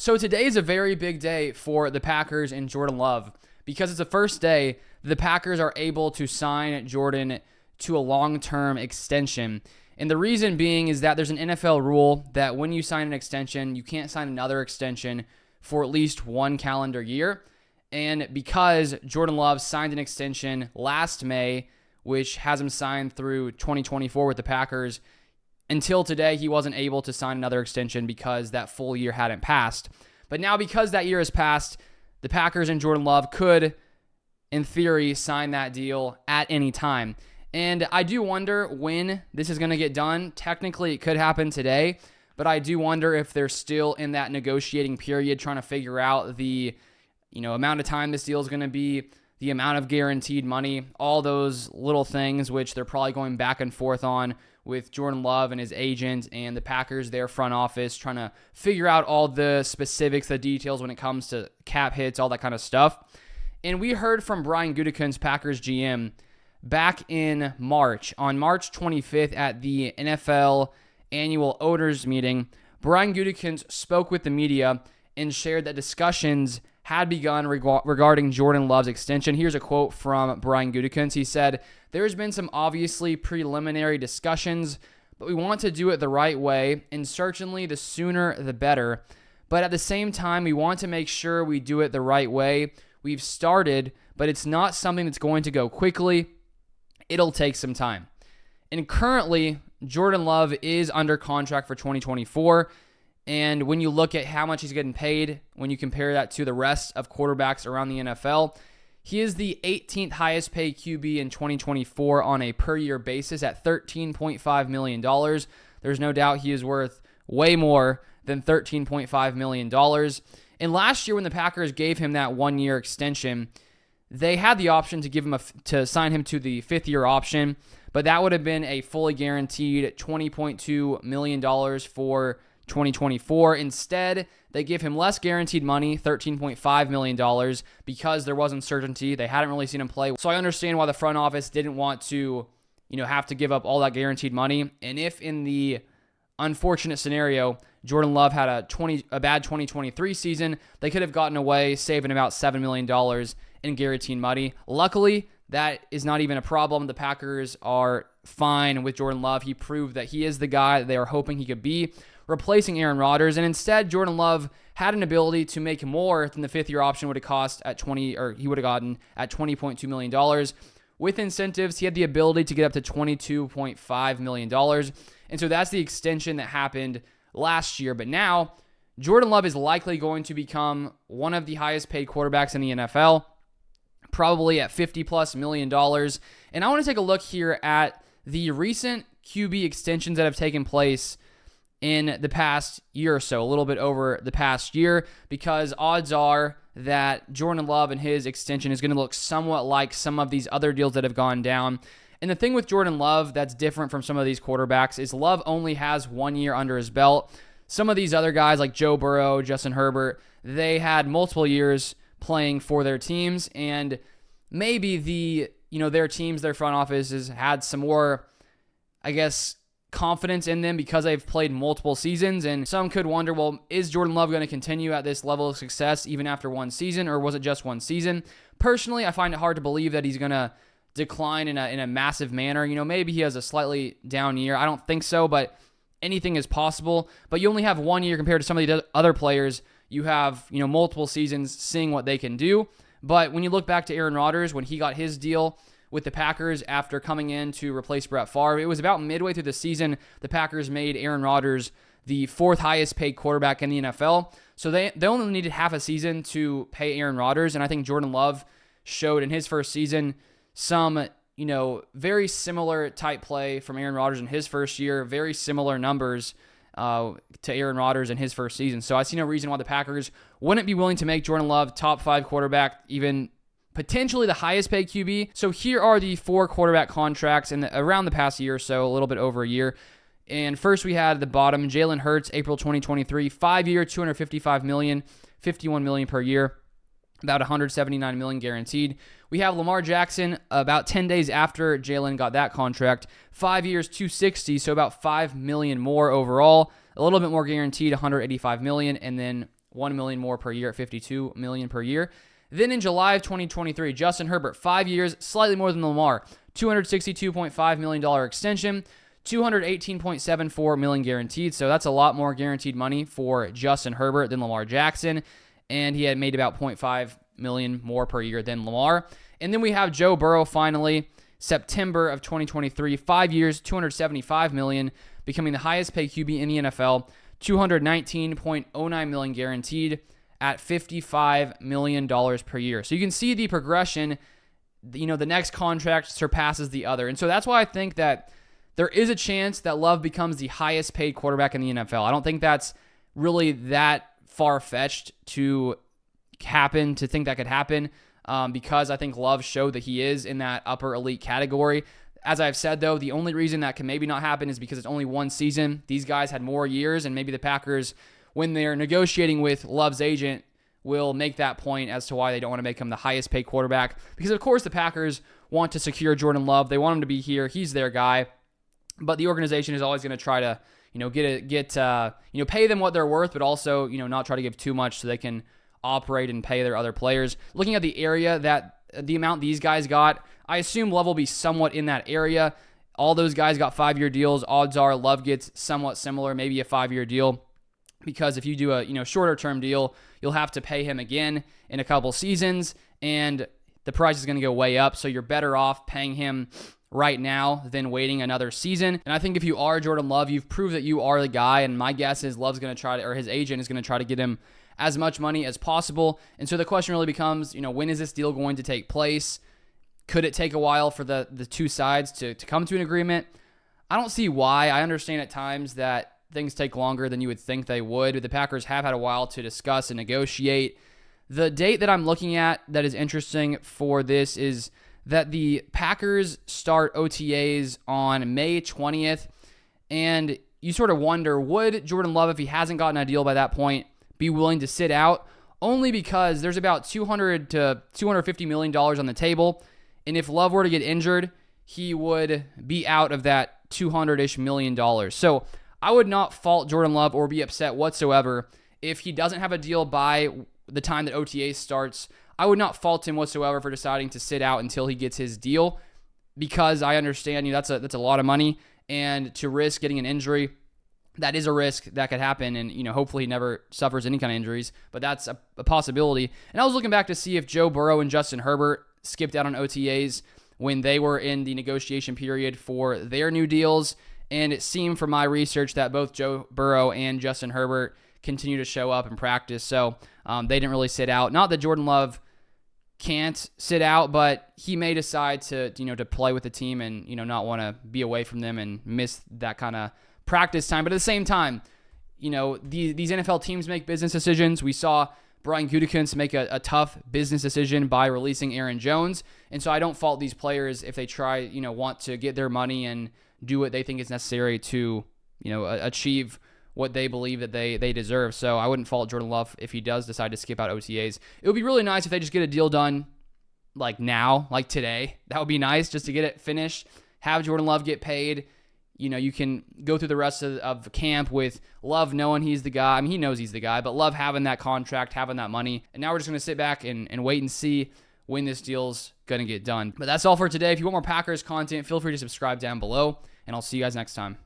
So today is a very big day for the Packers and Jordan Love because it's the first day the Packers are able to sign Jordan to a long-term extension. And the reason being is that there's an NFL rule that when you sign an extension, you can't sign another extension for at least one calendar year. And because Jordan Love signed an extension last May, which has him signed through 2024 with the Packers, until today, he wasn't able to sign another extension because that full year hadn't passed. But now because that year has passed, the Packers and Jordan Love could, in theory, sign that deal at any time. And I do wonder when this is going to get done. Technically, it could happen today, but I do wonder if they're still in that negotiating period trying to figure out the amount of time this deal is going to be, the amount of guaranteed money, all those little things which they're probably going back and forth on with Jordan Love and his agent and the Packers, their front office, trying to figure out all the specifics, the details when it comes to cap hits, all that kind of stuff. And we heard from Brian Gutekunst, Packers GM, back in March, on March 25th at the NFL annual owners meeting. Brian Gutekunst spoke with the media and shared that discussions had begun regarding Jordan Love's extension. Here's a quote from Brian Gutekunst. He said, "There's been some obviously preliminary discussions, but we want to do it the right way, and certainly the sooner the better. But at the same time, we want to make sure we do it the right way. We've started, but it's not something that's going to go quickly. It'll take some time." And currently, Jordan Love is under contract for 2024. And when you look at how much he's getting paid, when you compare that to the rest of quarterbacks around the NFL, he is the 18th highest paid QB in 2024 on a per year basis at $13.5 million. There's no doubt he is worth way more than $13.5 million. And last year when the Packers gave him that 1-year extension, they had the option to sign him to the 5th-year option, but that would have been a fully guaranteed $20.2 million for 2024. Instead, they give him less guaranteed money, $13.5 million, because there was uncertainty. They hadn't really seen him play. So I understand why the front office didn't want to, have to give up all that guaranteed money. And if in the unfortunate scenario, Jordan Love had a bad 2023 season, they could have gotten away saving about $7 million in guaranteed money. Luckily, that is not even a problem. The Packers are fine with Jordan Love. He proved that he is the guy that they are hoping he could be, replacing Aaron Rodgers. And instead, Jordan Love had an ability to make more than the 5th-year option would have cost he would have gotten at $20.2 million. With incentives, he had the ability to get up to $22.5 million. And so that's the extension that happened last year. But now, Jordan Love is likely going to become one of the highest paid quarterbacks in the NFL, probably at $50+ million. And I want to take a look here at the recent QB extensions that have taken place in the past year or so, a little bit over the past year, because odds are that Jordan Love and his extension is going to look somewhat like some of these other deals that have gone down. And the thing with Jordan Love that's different from some of these quarterbacks is Love only has 1 year under his belt. Some of these other guys like Joe Burrow, Justin Herbert, they had multiple years playing for their teams, and maybe their teams, their front offices had some more, confidence in them because they've played multiple seasons. And some could wonder, well, is Jordan Love going to continue at this level of success even after one season, or was it just one season? Personally, I find it hard to believe that he's going to decline in a massive manner. Maybe he has a slightly down year. I don't think so, but anything is possible. But you only have 1 year compared to some of the other players. You have, multiple seasons seeing what they can do. But when you look back to Aaron Rodgers, when he got his deal with the Packers after coming in to replace Brett Favre, it was about midway through the season, the Packers made Aaron Rodgers the 4th highest paid quarterback in the NFL. So they only needed half a season to pay Aaron Rodgers, and I think Jordan Love showed in his first season some, very similar type play from Aaron Rodgers in his first year, very similar numbers to Aaron Rodgers in his first season. So I see no reason why the Packers wouldn't be willing to make Jordan Love top 5 quarterback, even potentially the highest paid QB. So here are the 4 quarterback contracts around the past year or so, a little bit over a year. And first we had at the bottom, Jalen Hurts, April 2023, 5-year, $255 million, $51 million per year, about $179 million guaranteed. We have Lamar Jackson about 10 days after Jalen got that contract, 5 years, $260, so about $5 million more overall, a little bit more guaranteed, $185 million, and then $1 million more per year at $52 million per year. Then in July of 2023, Justin Herbert, 5 years, slightly more than Lamar, $262.5 million extension, $218.74 million guaranteed. So that's a lot more guaranteed money for Justin Herbert than Lamar Jackson. And he had made about $0.5 million more per year than Lamar. And then we have Joe Burrow finally, September of 2023, 5 years, $275 million, becoming the highest paid QB in the NFL, $219.09 million guaranteed at $55 million per year. So you can see the progression. The next contract surpasses the other. And so that's why I think that there is a chance that Love becomes the highest paid quarterback in the NFL. I don't think that's really that far-fetched to happen, to think that could happen, because I think Love showed that he is in that upper elite category. As I've said, though, the only reason that can maybe not happen is because it's only one season. These guys had more years, and maybe the Packers, when they're negotiating with Love's agent, will make that point as to why they don't want to make him the highest paid quarterback. Because, of course, the Packers want to secure Jordan Love. They want him to be here. He's their guy. But the organization is always going to try to, pay them what they're worth, but also, not try to give too much so they can operate and pay their other players. Looking at the area that the amount these guys got, I assume Love will be somewhat in that area. All those guys got 5-year deals. Odds are Love gets somewhat similar, maybe a 5-year deal, because if you do a shorter term deal, you'll have to pay him again in a couple seasons, and the price is going to go way up. So you're better off paying him right now than waiting another season. And I think if you are Jordan Love, you've proved that you are the guy. And my guess is Love's going to try to, or his agent is going to try to get him as much money as possible. And so the question really becomes, when is this deal going to take place? Could it take a while for the two sides to come to an agreement? I don't see why. I understand at times that things take longer than you would think they would. But the Packers have had a while to discuss and negotiate. The date that I'm looking at that is interesting for this is that the Packers start OTAs on May 20th. And you sort of wonder, would Jordan Love, if he hasn't gotten a deal by that point, be willing to sit out? Only because there's about $200 to $250 million on the table. And if Love were to get injured, he would be out of that $200-ish million. So I would not fault Jordan Love or be upset whatsoever if he doesn't have a deal by the time that OTA starts. I would not fault him whatsoever for deciding to sit out until he gets his deal, because I understand that's a lot of money, and to risk getting an injury, that is a risk that could happen, and hopefully he never suffers any kind of injuries, but that's a possibility. And I was looking back to see if Joe Burrow and Justin Herbert skipped out on OTAs when they were in the negotiation period for their new deals, and it seemed from my research that both Joe Burrow and Justin Herbert continue to show up and practice, so they didn't really sit out. Not that Jordan Love can't sit out, but he may decide to play with the team and not want to be away from them and miss that kind of practice time. But at the same time, these NFL teams make business decisions. We saw Brian Gutekunst make a tough business decision by releasing Aaron Jones, and so I don't fault these players if they try want to get their money and do what they think is necessary to achieve what they believe that they deserve. So I wouldn't fault Jordan Love if he does decide to skip out OTAs. It would be really nice if they just get a deal done like now, like today. That would be nice, just to get it finished, have Jordan Love get paid. You can go through the rest of camp with Love knowing he's the guy. I mean, he knows he's the guy, but Love having that contract, having that money. And now we're just going to sit back and wait and see when this deal's going to get done. But that's all for today. If you want more Packers content, feel free to subscribe down below, and I'll see you guys next time.